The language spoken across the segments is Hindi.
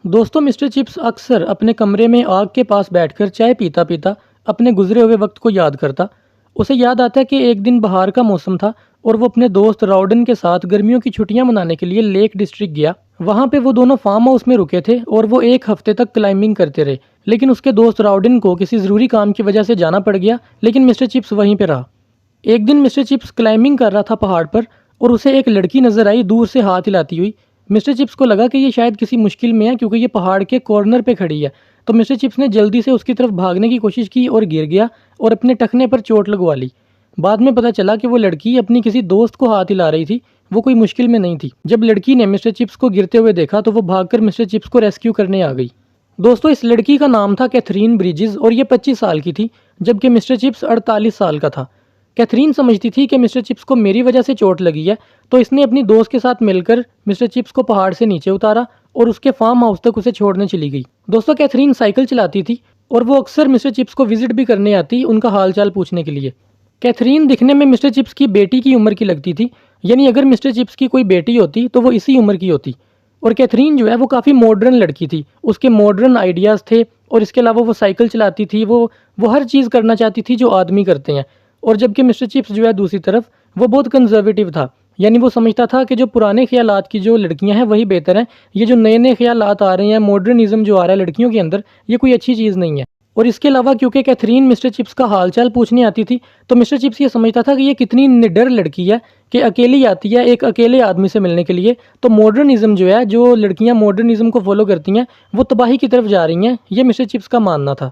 दोस्तों, मिस्टर चिप्स अक्सर अपने कमरे में आग के पास बैठकर चाय पीता पीता अपने गुजरे हुए वक्त को याद करता। उसे याद आता है कि एक दिन बहार का मौसम था और वो अपने दोस्त राउडन के साथ गर्मियों की छुट्टियां मनाने के लिए लेक डिस्ट्रिक्ट गया। वहां पे वो दोनों फार्म हाउस में रुके थे और वो एक हफ्ते तक क्लाइंबिंग करते रहे। लेकिन उसके दोस्त राउडन को किसी ज़रूरी काम की वजह से जाना पड़ गया, लेकिन मिस्टर चिप्स वहीं पर रहा। एक दिन मिस्टर चिप्स क्लाइंबिंग कर रहा था पहाड़ पर और उसे एक लड़की नजर आई दूर से हाथ हिलाती हुई। मिस्टर चिप्स को लगा कि ये शायद किसी मुश्किल में है, क्योंकि ये पहाड़ के कॉर्नर पे खड़ी है। तो मिस्टर चिप्स ने जल्दी से उसकी तरफ भागने की कोशिश की और गिर गया और अपने टखने पर चोट लगवा ली। बाद में पता चला कि वो लड़की अपनी किसी दोस्त को हाथ हिला रही थी, वो कोई मुश्किल में नहीं थी। जब लड़की ने मिस्टर चिप्स को गिरते हुए देखा तो वो भागकर मिस्टर चिप्स को रेस्क्यू करने आ गई। दोस्तों, इस लड़की का नाम था कैथरीन ब्रिजेस और ये 25 साल की थी, जबकि मिस्टर चिप्स 48 साल का था। कैथरीन समझती थी कि मिस्टर चिप्स को मेरी वजह से चोट लगी है, तो इसने अपनी दोस्त के साथ मिलकर मिस्टर चिप्स को पहाड़ से नीचे उतारा और उसके फार्म हाउस तक उसे छोड़ने चली गई। दोस्तों, कैथरीन साइकिल चलाती थी और वो अक्सर मिस्टर चिप्स को विजिट भी करने आती उनका हालचाल पूछने के लिए। कैथरीन दिखने में मिस्टर चिप्स की बेटी की उम्र की लगती थी, यानी अगर मिस्टर चिप्स की कोई बेटी होती तो वो इसी उम्र की होती। और कैथरीन जो है वो काफ़ी मॉडर्न लड़की थी, उसके मॉडर्न आइडियाज़ थे और इसके अलावा वो साइकिल चलाती थी, वो हर चीज़ करना चाहती थी जो आदमी करते हैं। और जबकि मिस्टर चिप्स जो है दूसरी तरफ वो बहुत कंजर्वेटिव था, यानी वो समझता था कि जो पुराने ख्यालात की जो लड़कियां हैं वही बेहतर हैं, ये जो नए नए ख्यालात आ रहे हैं, मॉडर्निज्म जो आ रहा है लड़कियों के अंदर, ये कोई अच्छी चीज़ नहीं है। और इसके अलावा क्योंकि कैथरीन मिस्टर चिप्स का हालचाल पूछने आती थी, तो मिस्टर चिप्स ये समझता था कि ये कितनी निडर लड़की है कि अकेली आती है एक अकेले आदमी से मिलने के लिए। तो मॉडर्निज्म जो है, जो लड़कियां मॉडर्निज्म को फॉलो करती हैं, वो तबाही की तरफ जा रही हैं, ये मिस्टर चिप्स का मानना था।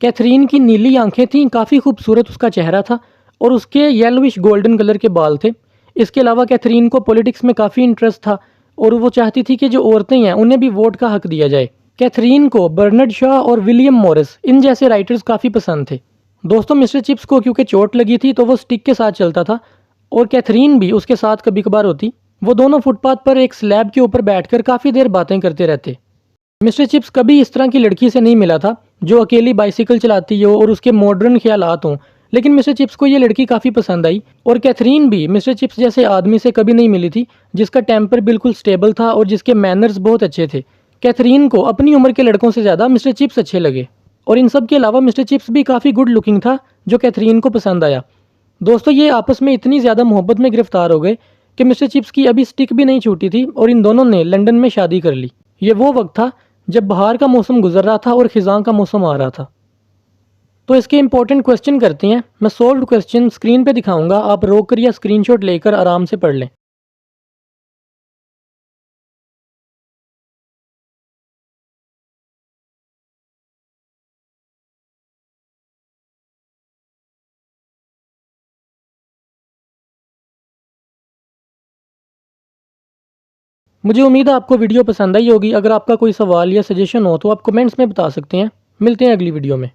कैथरीन की नीली आंखें थीं, काफ़ी खूबसूरत उसका चेहरा था और उसके येलोविश गोल्डन कलर के बाल थे। इसके अलावा कैथरीन को पॉलिटिक्स में काफ़ी इंटरेस्ट था और वो चाहती थी कि जो औरतें हैं उन्हें भी वोट का हक दिया जाए। कैथरीन को बर्नर्ड शॉ और विलियम मॉरिस इन जैसे राइटर्स काफ़ी पसंद थे। दोस्तों, मिस्टर चिप्स को क्योंकि चोट लगी थी तो वो स्टिक के साथ चलता था और कैथरीन भी उसके साथ कभी कभार होती। वो दोनों फुटपाथ पर एक स्लैब के ऊपर बैठकर काफ़ी देर बातें करते रहते। मिस्टर चिप्स कभी इस तरह की लड़की से नहीं मिला था जो अकेली बाइसिकल चलाती हो और उसके मॉडर्न ख्यालात हों, लेकिन मिस्टर चिप्स को ये लड़की काफ़ी पसंद आई। और कैथरीन भी मिस्टर चिप्स जैसे आदमी से कभी नहीं मिली थी जिसका टेम्पर बिल्कुल स्टेबल था और जिसके मैनर्स बहुत अच्छे थे। कैथरीन को अपनी उम्र के लड़कों से ज़्यादा मिस्टर चिप्स अच्छे लगे और इन सब के अलावा मिस्टर चिप्स भी काफ़ी गुड लुकिंग था, जो कैथरीन को पसंद आया। दोस्तों, ये आपस में इतनी ज़्यादा मोहब्बत में गिरफ्तार हो गए कि मिस्टर चिप्स की अभी स्टिक भी नहीं छूटी थी और इन दोनों ने लंदन में शादी कर ली। ये वो वक्त था जब बहार का मौसम गुजर रहा था और खिजां का मौसम आ रहा था। तो इसके इंपॉर्टेंट क्वेश्चन करते हैं। मैं सोल्व्ड क्वेश्चन स्क्रीन पे दिखाऊंगा, आप रोक कर या स्क्रीनशॉट लेकर आराम से पढ़ लें। मुझे उम्मीद है आपको वीडियो पसंद आई होगी। अगर आपका कोई सवाल या सजेशन हो तो आप कमेंट्स में बता सकते हैं। मिलते हैं अगली वीडियो में।